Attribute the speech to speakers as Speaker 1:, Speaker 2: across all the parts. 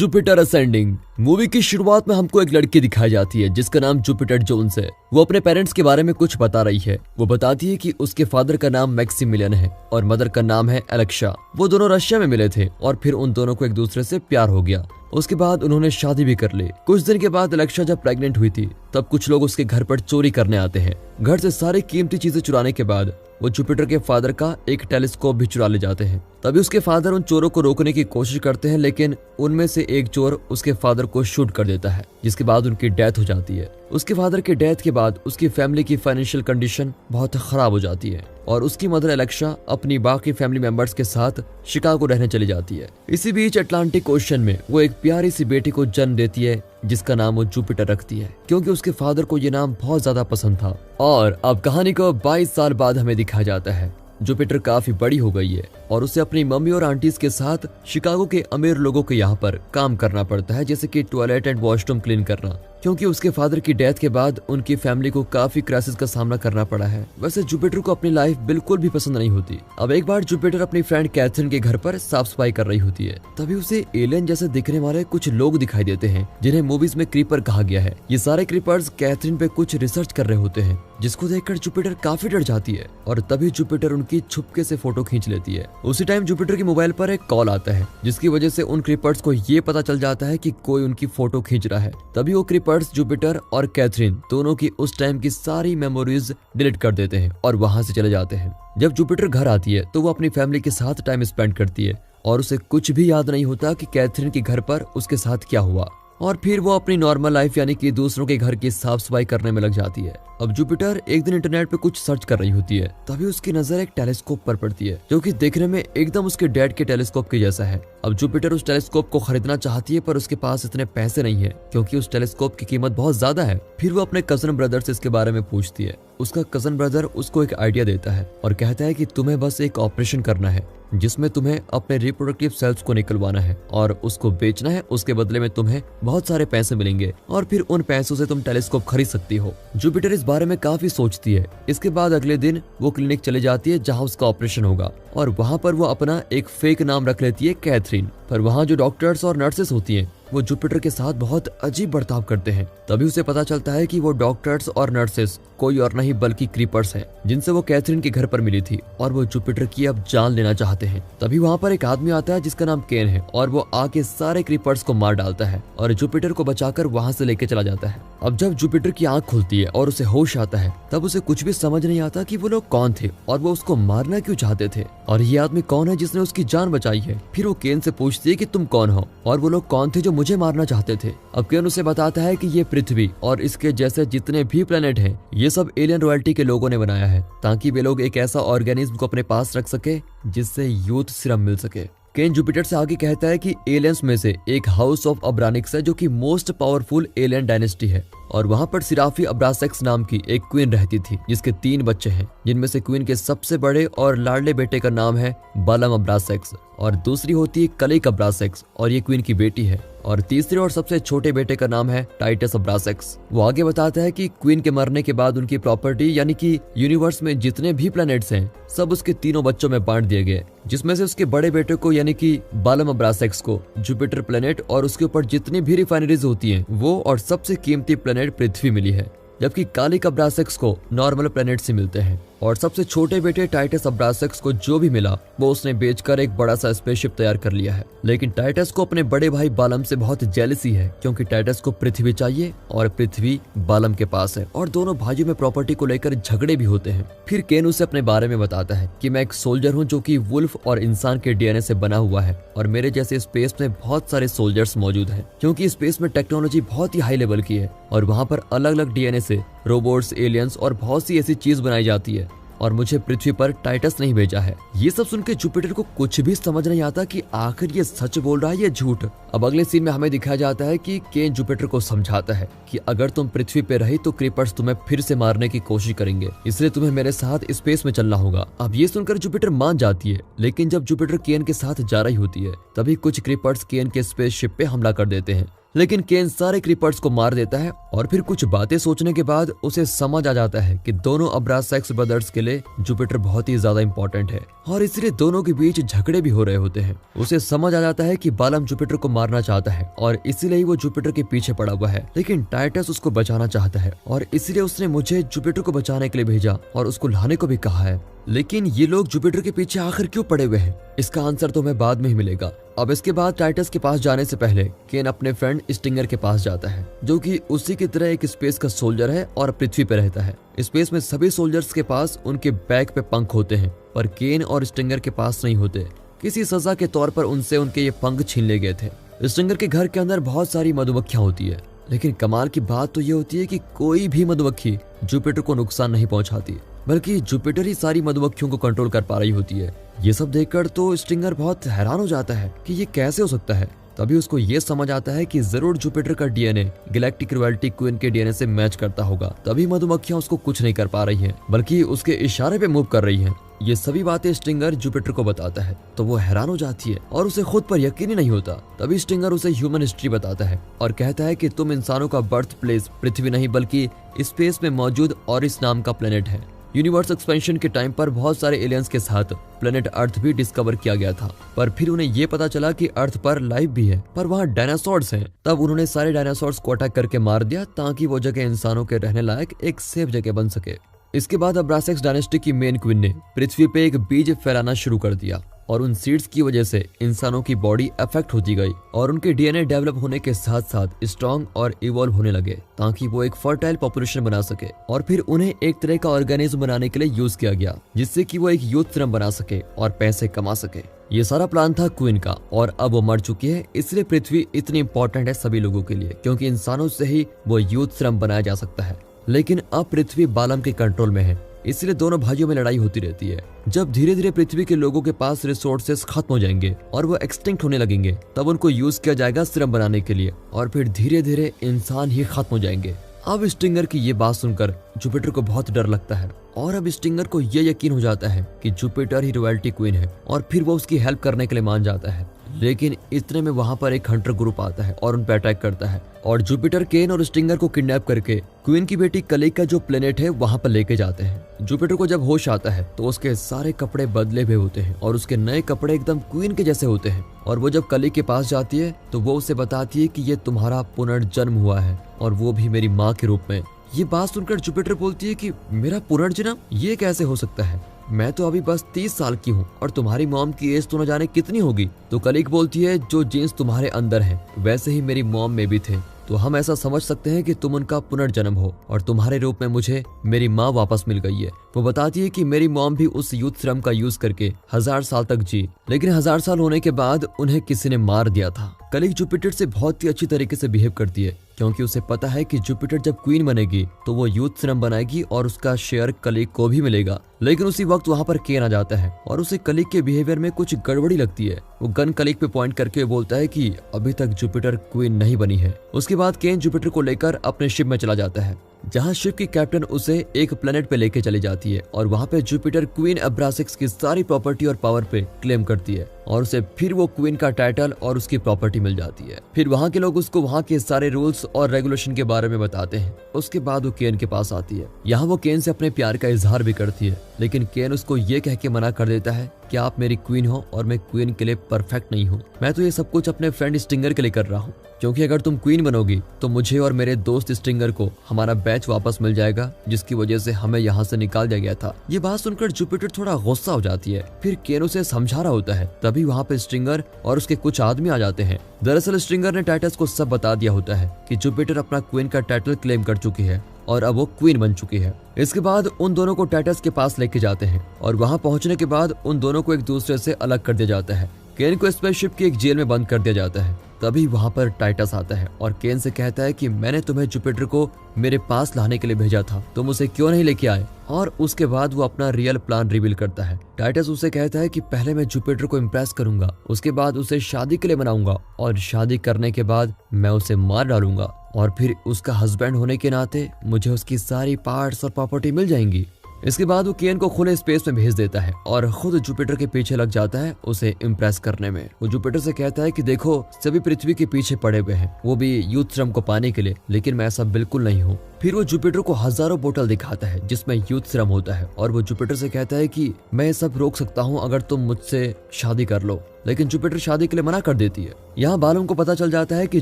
Speaker 1: Jupiter ascending movie की शुरुआत में हमको एक लड़की दिखाई जाती है जिसका नाम जुपिटर जोन्स है। वो अपने पेरेंट्स के बारे में कुछ बता रही है। वो बताती है कि उसके फादर का नाम मैक्सिमिलियन है और मदर का नाम है एलेक्सा। वो दोनों रशिया में मिले थे और फिर उन दोनों को एक दूसरे से प्यार हो गया। उसके बाद उन्होंने शादी भी कर ली। कुछ दिन के बाद एलेक्सा जब प्रेग्नेंट हुई थी तब कुछ लोग उसके घर पर चोरी करने आते हैं। घर से सारी कीमती चीजें चुराने के बाद वो जुपिटर के फादर का एक टेलीस्कोप भी चुरा ले जाते हैं। तभी उसके फादर उन चोरों को रोकने की कोशिश करते हैं, लेकिन उनमें से एक चोर उसके फादर को शूट कर देता है, जिसके बाद उनकी डेथ हो जाती है। उसके फादर के डेथ के बाद उसकी फैमिली की फाइनेंशियल कंडीशन बहुत खराब हो जाती है और उसकी मदर एलेक्सा अपनी बाकी फैमिली मेंबर्स के साथ शिकागो रहने चली जाती है। इसी बीच अटलांटिक ओशन में वो एक प्यारी सी बेटी को जन्म देती है जिसका नाम वो जुपिटर रखती है, क्योंकि उसके फादर को ये नाम बहुत ज्यादा पसंद था। और अब कहानी को 22 साल बाद हमें दिखाया जाता है। जुपिटर काफी बड़ी हो गई है और उसे अपनी मम्मी और आंटीज के साथ शिकागो के अमीर लोगों के यहाँ पर काम करना पड़ता है, जैसे कि टॉयलेट एंड वॉशरूम क्लीन करना, क्योंकि उसके फादर की डेथ के बाद उनकी फैमिली को काफी क्राइसिस का सामना करना पड़ा है। वैसे जुपिटर को अपनी लाइफ बिल्कुल भी पसंद नहीं होती। अब एक बार जुपिटर अपनी फ्रेंड कैथरीन के घर पर साफ सफाई कर रही होती है, तभी उसे एलियन जैसे दिखने वाले कुछ लोग दिखाई देते हैं जिन्हें मूवीज में क्रीपर कहा गया है। ये सारे क्रीपर्स कैथरीन पे कुछ रिसर्च कर रहे होते हैं, जिसको देखकर जुपिटर काफी डर जाती है और तभी जुपिटर उनकी छुपके से फोटो खींच लेती है। उसी टाइम जुपिटर के मोबाइल पर एक कॉल आता है, जिसकी वजह से उन क्रीपर्स को ये पता चल जाता है कि कोई उनकी फोटो खींच रहा है। तभी वो क्रीपर्स जुपिटर और कैथरीन दोनों की उस टाइम की सारी मेमोरीज डिलीट कर देते हैं और वहां से चले जाते हैं। जब जुपिटर घर आती है तो वो अपनी फैमिली के साथ टाइम स्पेंड करती है और उसे कुछ भी याद नहीं होता कि कैथरीन के घर पर उसके साथ क्या हुआ। और फिर वो अपनी नॉर्मल लाइफ यानी कि दूसरों के घर की साफ सफाई करने में लग जाती है। अब जुपिटर एक दिन इंटरनेट पे कुछ सर्च कर रही होती है, तभी उसकी नजर एक टेलीस्कोप पर पड़ती है जो कि देखने में एकदम उसके डैड के टेलीस्कोप के जैसा है। अब जुपिटर उस टेलीस्कोप को खरीदना चाहती है, पर उसके पास इतने पैसे नहीं है क्योंकि उस टेलीस्कोप की कीमत बहुत ज्यादा है। फिर वो अपने कजन ब्रदर से इसके बारे में पूछती है। उसका कजन ब्रदर उसको एक आइडिया देता है और कहता है कि तुम्हें बस एक ऑपरेशन करना है जिसमें तुम्हें अपने रिप्रोडक्टिव सेल्स को निकलवाना है और उसको बेचना है। उसके बदले में तुम्हें बहुत सारे पैसे मिलेंगे और फिर उन पैसों से तुम टेलीस्कोप खरीद सकती हो। जुपिटर इस बारे में काफी सोचती है। इसके बाद अगले दिन वो क्लिनिक चले जाती है जहाँ उसका ऑपरेशन होगा और वहाँ पर वो अपना एक फेक नाम रख लेती है कैथरीन। पर वहाँ जो डॉक्टर्स और नर्सेस होती हैं वो जुपिटर के साथ बहुत अजीब बर्ताव करते हैं। तभी उसे पता चलता है कि वो डॉक्टर्स और नर्सेस कोई और नहीं बल्कि क्रीपर्स हैं, जिनसे वो कैथरीन के घर पर मिली थी और वो जुपिटर की अब जान लेना चाहते हैं। तभी वहाँ पर एक आदमी आता है जिसका नाम केन है और वो आके सारे क्रीपर्स को मार डालता है और जुपिटर को बचाकर वहाँ से लेके चला जाता है। अब जब जुपिटर की आंख खुलती है और उसे होश आता है तब उसे कुछ भी समझ नहीं आता कि वो लोग कौन थे और वो उसको मारना क्यों चाहते थे और ये आदमी कौन है जिसने उसकी जान बचाई है। फिर वो केन से पूछती है कि तुम कौन हो और वो लोग कौन थे जो मुझे मारना चाहते थे। अब केन उसे बताता है कि ये पृथ्वी और इसके जैसे जितने भी प्लेनेट हैं ये सब एलियन रॉयल्टी के लोगों ने बनाया है ताकि वे लोग एक ऐसा ऑर्गेनिज्म को अपने पास रख सके जिससे यूथ सिरम मिल सके। केन जुपिटर से आगे कहता है कि एलियंस में से एक हाउस ऑफ अब्रानिक्स है जो कि मोस्ट पावरफुल एलियन डायनेस्टी है और वहाँ पर सिराफी अब्रासेक्स नाम की एक क्वीन रहती थी जिसके 3 बच्चे हैं, जिनमें से क्वीन के सबसे बड़े और लाडले बेटे का नाम है बालम अब्रासेक्स और दूसरी होती है कलिक अब्रासेक्स और ये क्वीन की बेटी है और तीसरे और सबसे छोटे बेटे का नाम है टाइटस अब्रासेक्स। वो आगे बताता है कि क्वीन के मरने के बाद उनकी प्रॉपर्टी यानी कि यूनिवर्स में जितने भी प्लैनेट्स हैं सब उसके 3 बच्चों में बांट दिए गए, जिसमें से उसके बड़े बेटे को यानी कि बालम अब्रासेक्स को जुपिटर प्लैनेट और उसके ऊपर जितनी भी रिफाइनरीज होती हैं वो और सबसे कीमती प्लैनेट पृथ्वी मिली है, जबकि कालिक अब्रासेक्स को नॉर्मल प्लैनेट से मिलते हैं और सबसे छोटे बेटे टाइटस अब्रासेक्स को जो भी मिला वो उसने बेचकर एक बड़ा सा स्पेसशिप तैयार कर लिया है। लेकिन टाइटस को अपने बड़े भाई बालम से बहुत जेलसी है क्योंकि टाइटस को पृथ्वी चाहिए और पृथ्वी बालम के पास है और दोनों भाइयों में प्रॉपर्टी को लेकर झगड़े भी होते हैं। फिर केन उसे अपने बारे में बताता है कि मैं एक सोल्जर हूँ जो कि वुल्फ और इंसान के डीएनए से बना हुआ है और मेरे जैसे स्पेस में बहुत सारे सोल्जर्स मौजूद हैं, क्योंकि स्पेस में टेक्नोलॉजी बहुत ही हाई लेवल की है और वहाँ पर अलग अलग डीएनए से रोबोट्स, एलियंस और बहुत सी ऐसी चीज बनाई जाती है और मुझे पृथ्वी पर टाइटस नहीं भेजा है। ये सब सुनकर जुपिटर को कुछ भी समझ नहीं आता कि आखिर ये सच बोल रहा है या झूठ। अब अगले सीन में हमें दिखाया जाता है कि केन जुपिटर को समझाता है कि अगर तुम पृथ्वी पे रही तो क्रीपर्स तुम्हें फिर से मारने की कोशिश करेंगे, इसलिए तुम्हें मेरे साथ स्पेस में चलना होगा। अब ये सुनकर जुपिटर मान जाती है, लेकिन जब जुपिटर केन के साथ जा रही होती है तभी कुछ क्रीपर्स केन के स्पेसशिप पे हमला कर देते हैं लेकिन केन सारे क्रीपर्स को मार देता है और फिर कुछ बातें सोचने के बाद उसे समझ आ जाता है कि दोनों अब्रासेक्स ब्रदर्स के लिए जुपिटर बहुत ही ज्यादा इंपॉर्टेंट है और इसलिए दोनों के बीच झगड़े भी हो रहे होते हैं। उसे समझ आ जाता है कि बालम जुपिटर को मारना चाहता है और इसीलिए ही वो जुपिटर के पीछे पड़ा हुआ है, लेकिन टाइटस उसको बचाना चाहता है और इसलिए उसने मुझे जुपिटर को बचाने के लिए भेजा और उसको लाने को भी कहा है। लेकिन ये लोग जुपिटर के पीछे आखिर क्यों पड़े हुए हैं, इसका आंसर तो हमें बाद में ही मिलेगा। अब इसके बाद टाइटस के पास जाने से पहले केन अपने फ्रेंड स्टिंगर के पास जाता है, जो कि उसी की तरह एक स्पेस का सोल्जर है और पृथ्वी पे रहता है। स्पेस में सभी सोल्जर्स के पास उनके बैक पे पंख होते हैं, पर केन और स्टिंगर के पास नहीं होते। किसी सजा के तौर पर उनसे उनके ये पंख छीन ले गए थे। स्टिंगर के घर के अंदर बहुत सारी मधुमक्खियां होती है, लेकिन कमाल की बात तो ये होती है कि कोई भी मधुमक्खी जुपिटर को नुकसान नहीं पहुंचाती, बल्कि जुपिटर ही सारी मधुमक्खियों को कंट्रोल कर पा रही होती है। ये सब देखकर तो स्टिंगर बहुत हैरान हो जाता है कि ये कैसे हो सकता है। तभी उसको ये समझ आता है कि जरूर जुपिटर का डीएनए गैलेक्टिक रॉयल्टी क्वीन के डीएनए से मैच करता होगा, तभी मधुमक्खियां उसको कुछ नहीं कर पा रही हैं, बल्कि उसके इशारे पे मूव कर रही हैं। ये सभी बातें स्टिंगर जुपिटर को बताता है तो वो हैरान हो जाती है और उसे खुद पर यकीन ही नहीं होता। तभी स्टिंगर उसे ह्यूमन हिस्ट्री बताता है और कहता है कि तुम इंसानों का बर्थ प्लेस पृथ्वी नहीं बल्कि स्पेस में मौजूद ऑरिस नाम का प्लेनेट है। यूनिवर्स एक्सपेंशन के टाइम पर बहुत सारे एलियंस के साथ प्लेनेट अर्थ भी डिस्कवर किया गया था, पर फिर उन्हें ये पता चला कि अर्थ पर लाइफ भी है, पर वहाँ डायनासोर्स हैं। तब उन्होंने सारे डायनासोर्स को अटैक करके मार दिया ताकि वो जगह इंसानों के रहने लायक एक सेफ जगह बन सके। इसके बाद अब्रासेक्स डायनेस्टी की मेन क्वीन ने पृथ्वी पे एक बीज फैलाना शुरू कर दिया और उन सीड्स की वजह से इंसानों की बॉडी अफेक्ट होती गई और उनके डीएनए डेवलप होने के साथ साथ स्ट्रॉन्ग और इवॉल्व होने लगे ताकि वो एक फर्टाइल पॉपुलेशन बना सके। और फिर उन्हें एक तरह का ऑर्गेनिज्म बनाने के लिए यूज किया गया, जिससे कि वो एक यूथ सीरम बना सके और पैसे कमा सके। ये सारा प्लान था क्वीन का और अब वो मर चुकी है, इसलिए पृथ्वी इतनी इंपॉर्टेंट है सभी लोगों के लिए, क्योंकि इंसानों से ही वो यूथ सीरम बनाया जा सकता है। लेकिन अब पृथ्वी बालम के कंट्रोल में है, इसलिए दोनों भाइयों में लड़ाई होती रहती है। जब धीरे धीरे पृथ्वी के लोगों के पास रिसोर्सेस खत्म हो जाएंगे और वो एक्सटिंक्ट होने लगेंगे, तब उनको यूज किया जाएगा सीरम बनाने के लिए और फिर धीरे धीरे इंसान ही खत्म हो जाएंगे। अब स्टिंगर की ये बात सुनकर जुपिटर को बहुत डर लगता है और अब स्टिंगर को ये यकीन हो जाता है कि जुपिटर ही रॉयल्टी क्वीन है और फिर वो उसकी हेल्प करने के लिए मान जाता है। लेकिन इतने में वहां पर एक हंटर ग्रुप आता है और उन पर अटैक करता है और जुपिटर केन और स्टिंगर को किडनैप करके क्वीन की बेटी कलिक का जो प्लेनेट है वहां पर लेके जाते हैं। जुपिटर को जब होश आता है तो उसके सारे कपड़े बदले हुए होते हैं और उसके नए कपड़े एकदम क्वीन के जैसे होते हैं और वो जब कलिक के पास जाती है तो वो उसे बताती है कि ये तुम्हारा पुनर्जन्म हुआ है और वो भी मेरी माँ के रूप में। ये बात सुनकर जुपिटर बोलती है कि मेरा पुनर्जन्म, ये कैसे हो सकता है? मैं तो अभी बस 30 साल की हूँ और तुम्हारी मॉम की एज तो न जाने कितनी होगी। तो कलिक बोलती है जो जीन्स तुम्हारे अंदर हैं वैसे ही मेरी मॉम में भी थे, तो हम ऐसा समझ सकते हैं कि तुम उनका पुनर्जन्म हो और तुम्हारे रूप में मुझे मेरी माँ वापस मिल गई है। वो बताती है कि मेरी मॉम भी उस यूथ सीरम का यूज करके 1000 साल तक जी, लेकिन 1000 साल होने के बाद उन्हें किसी ने मार दिया था। कलिक जुपिटर से बहुत ही अच्छी तरीके से बिहेव करती है क्योंकि उसे पता है कि जुपिटर जब क्वीन बनेगी तो वो यूथ सीरम बनाएगी और उसका शेयर कलिक को भी मिलेगा। लेकिन उसी वक्त वहाँ पर केन आ जाता है और उसे कलिक के बिहेवियर में कुछ गड़बड़ी लगती है। वो गन कलिक पे पॉइंट करके बोलता है कि अभी तक जुपिटर क्वीन नहीं बनी है। उसके बाद केन जुपिटर को लेकर अपने शिप में चला जाता है, जहाँ शिप की कैप्टन उसे एक प्लेनेट पे लेके चली जाती है और वहाँ पे जुपिटर क्वीन अब्रासिक्स की सारी प्रॉपर्टी और पावर पे क्लेम करती है और उसे फिर वो क्वीन का टाइटल और उसकी प्रॉपर्टी मिल जाती है। फिर वहाँ के लोग उसको वहाँ के सारे रूल्स और रेगुलेशन के बारे में बताते हैं। उसके बाद वो केन के पास आती है। यहाँ वो केन से अपने प्यार का इजहार भी करती है, लेकिन केन उसको ये कह के मना कर देता है कि आप मेरी क्वीन हो और मैं क्वीन के लिए परफेक्ट नहीं हूँ। मैं तो ये सब कुछ अपने फ्रेंड स्टिंगर के लिए कर रहा हूँ, क्योंकि अगर तुम क्वीन बनोगी तो मुझे और मेरे दोस्त स्टिंगर को हमारा बैच वापस मिल जाएगा, जिसकी वजह से हमें यहाँ से निकाल दिया गया था। ये बात सुनकर जुपिटर थोड़ा गुस्सा हो जाती है। फिर केन उसे समझा रहा होता है, तभी वहाँ पे स्टिंगर और उसके कुछ आदमी आ जाते हैं। दरअसल स्टिंगर ने टाइटस को सब बता दिया होता है कि जुपिटर अपना क्वीन का टाइटल क्लेम कर चुकी है और अब वो क्वीन बन चुकी है। इसके बाद उन दोनों को टाइटस के पास लेके जाते हैं और वहां पहुंचने के बाद उन दोनों को एक दूसरे से अलग कर दिया जाता है। केन को स्पेसशिप की एक जेल में बंद कर दिया जाता है। तभी वहां पर टाइटस आता है और केन से कहता है कि मैंने तुम्हें जुपिटर को मेरे पास लाने के लिए भेजा था, तुम उसे क्यों नहीं लेके आए? और उसके बाद वो अपना रियल प्लान रिवील करता है। टाइटस उसे कहता है कि पहले मैं जुपिटर को इम्प्रेस करूंगा, उसके बाद उसे शादी के लिए मनाऊंगा और शादी करने के बाद मैं उसे मार डालूंगा और फिर उसका हस्बैंड होने के नाते मुझे उसकी सारी पार्ट्स और प्रॉपर्टी मिल जाएंगी। इसके बाद वो केन को खुले स्पेस में भेज देता है और खुद जुपिटर के पीछे लग जाता है उसे इम्प्रेस करने में। वो जुपिटर से कहता है कि देखो सभी पृथ्वी के पीछे पड़े हुए हैं, वो भी यूथ श्रम को पाने के लिए, लेकिन मैं ऐसा बिल्कुल नहीं हूँ। फिर वो जुपिटर को हजारों बोतल दिखाता है जिसमें यूथ श्रम होता है और वो जुपिटर से कहता है कि मैं ये सब रोक सकता हूँ अगर तुम मुझसे शादी कर लो, लेकिन जुपिटर शादी के लिए मना कर देती है। यहाँ बालम को पता चल जाता है कि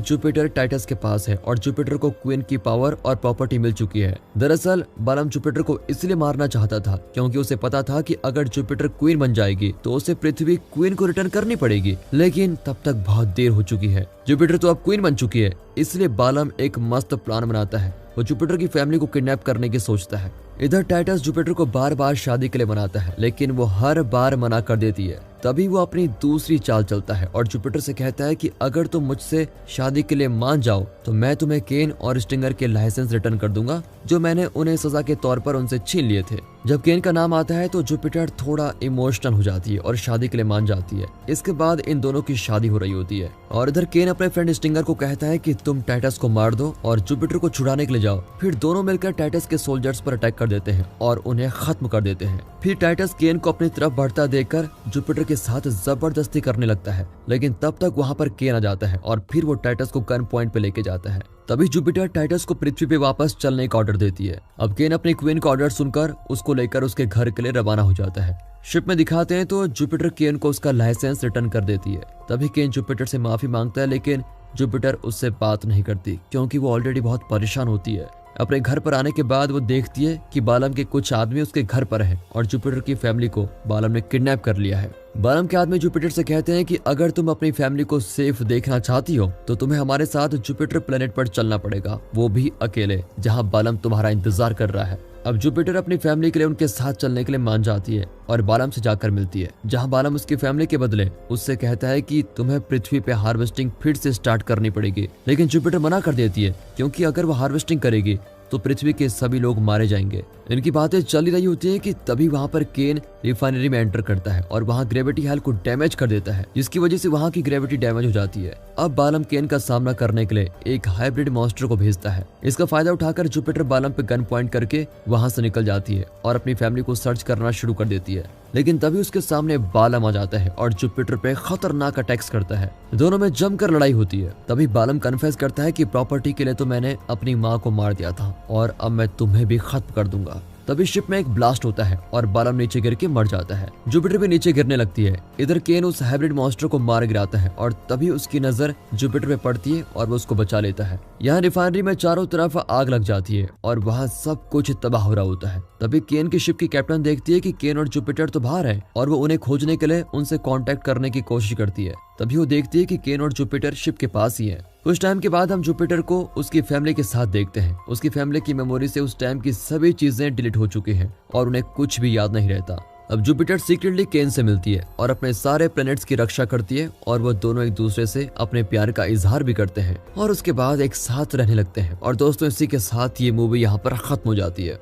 Speaker 1: जुपिटर टाइटस के पास है और जुपिटर को क्वीन की पावर और प्रॉपर्टी मिल चुकी है। दरअसल बालम जुपिटर को इसलिए मारना चाहता था क्योंकि उसे पता था कि अगर जुपिटर क्वीन बन जाएगी तो उसे पृथ्वी क्वीन को रिटर्न करनी पड़ेगी, लेकिन तब तक बहुत देर हो चुकी है। जुपिटर तो अब क्वीन बन चुकी है, इसलिए बालम एक मस्त प्लान बनाता है। वो जुपिटर की फैमिली को किडनैप करने की सोचता है। इधर टाइटस जुपिटर को बार बार शादी के लिए मनाता है, लेकिन वो हर बार मना कर देती है। तभी वो अपनी दूसरी चाल चलता है और जुपिटर से कहता है कि अगर तुम मुझसे शादी के लिए मान जाओ तो मैं तुम्हें केन और स्टिंगर के लाइसेंस रिटर्न कर दूंगा जो मैंने उन्हें सजा के तौर पर उनसे छीन लिए थे। जब केन का नाम आता है तो जुपिटर थोड़ा इमोशनल हो जाती है और शादी के लिए मान जाती है। इसके बाद इन दोनों की शादी हो रही होती है और इधर केन अपने फ्रेंड स्टिंगर को कहता है कि तुम टाइटस को मार दो और जुपिटर को छुड़ाने के लिए जाओ। फिर दोनों मिलकर टाइटस के सोल्जर्स पर अटैक कर देते हैं और उन्हें खत्म कर देते हैं। फिर टाइटस केन को अपनी तरफ बढ़ता देखकर जुपिटर के साथ जबरदस्ती करने लगता है, लेकिन तब तक वहां पर केन आ जाता है और फिर वो टाइटस को गन पॉइंट पे लेके जाता है। तभी जुपिटर टाइटस को पृथ्वी पे वापस चलने का ऑर्डर देती है। अब केन अपनी क्वीन का ऑर्डर सुनकर उसको लेकर उसके घर के लिए रवाना हो जाता है। शिप में दिखाते हैं तो जुपिटर केन को उसका लाइसेंस रिटर्न कर देती है। तभी केन जुपिटर से माफी मांगता है, लेकिन जुपिटर उससे बात नहीं करती क्योंकि वो ऑलरेडी बहुत परेशान होती है। अपने घर पर आने के बाद वो देखती है कि बालम के कुछ आदमी उसके घर पर हैं और जुपिटर की फैमिली को बालम ने किडनैप कर लिया है। बालम के आदमी जुपिटर से कहते हैं कि अगर तुम अपनी फैमिली को सेफ देखना चाहती हो तो तुम्हें हमारे साथ जुपिटर प्लेनेट पर चलना पड़ेगा, वो भी अकेले, जहां बालम तुम्हारा इंतजार कर रहा है। अब जुपिटर अपनी फैमिली के लिए उनके साथ चलने के लिए मान जाती है और बालम से जाकर मिलती है, जहां बालम उसकी फैमिली के बदले उससे कहता है कि तुम्हें पृथ्वी पे हार्वेस्टिंग फिर से स्टार्ट करनी पड़ेगी। लेकिन जुपिटर मना कर देती है क्योंकि अगर वो हार्वेस्टिंग करेगी तो पृथ्वी के सभी लोग मारे जाएंगे। इनकी बातें चल ही रही होती है कि तभी वहां पर केन रिफाइनरी में एंटर करता है और वहां ग्रेविटी हेल को डैमेज कर देता है, जिसकी वजह से वहां की ग्रेविटी डैमेज हो जाती है। अब बालम केन का सामना करने के लिए एक हाइब्रिड मॉन्स्टर को भेजता है। इसका फायदा उठाकर जुपिटर बालम पे गन पॉइंट करके वहां से निकल जाती है और अपनी फैमिली को सर्च करना शुरू कर देती है। लेकिन तभी उसके सामने बालम आ जाता है और जुपिटर पे खतरनाक अटैक्स करता है। दोनों में जमकर लड़ाई होती है। तभी बालम कन्फेस करता है कि प्रॉपर्टी के लिए तो मैंने अपनी माँ को मार दिया था और अब मैं तुम्हें भी खत्म कर दूंगा। तभी शिप में एक ब्लास्ट होता है और बालम नीचे गिर के मर जाता है। जुपिटर भी नीचे गिरने लगती है। इधर केन उस हाइब्रिड मॉन्स्टर को मार गिराता है और तभी उसकी नजर जुपिटर पे पड़ती है और वो उसको बचा लेता है। यहाँ रिफाइनरी में चारों तरफ आग लग जाती है और वहाँ सब कुछ तबाह हो रहा होता है। तभी केन की शिप की कैप्टन देखती है कि केन और जुपिटर तो बाहर है और वो उन्हें खोजने के लिए उनसे कांटेक्ट करने की कोशिश करती है। तभी वो देखती है कि केन और जुपिटर शिप के पास ही है। कुछ टाइम के बाद हम जुपिटर को उसकी फैमिली के साथ देखते हैं। उसकी फैमिली की मेमोरी से उस टाइम की सभी चीजें डिलीट हो चुकी हैं और उन्हें कुछ भी याद नहीं रहता। अब जुपिटर सीक्रेटली केन से मिलती है और अपने सारे प्लैनेट्स की रक्षा करती है और वो दोनों एक दूसरे से अपने प्यार का इजहार भी करते हैं और उसके बाद एक साथ रहने लगते हैं। और दोस्तों, इसी के साथ ये मूवी यहाँ पर खत्म हो जाती है।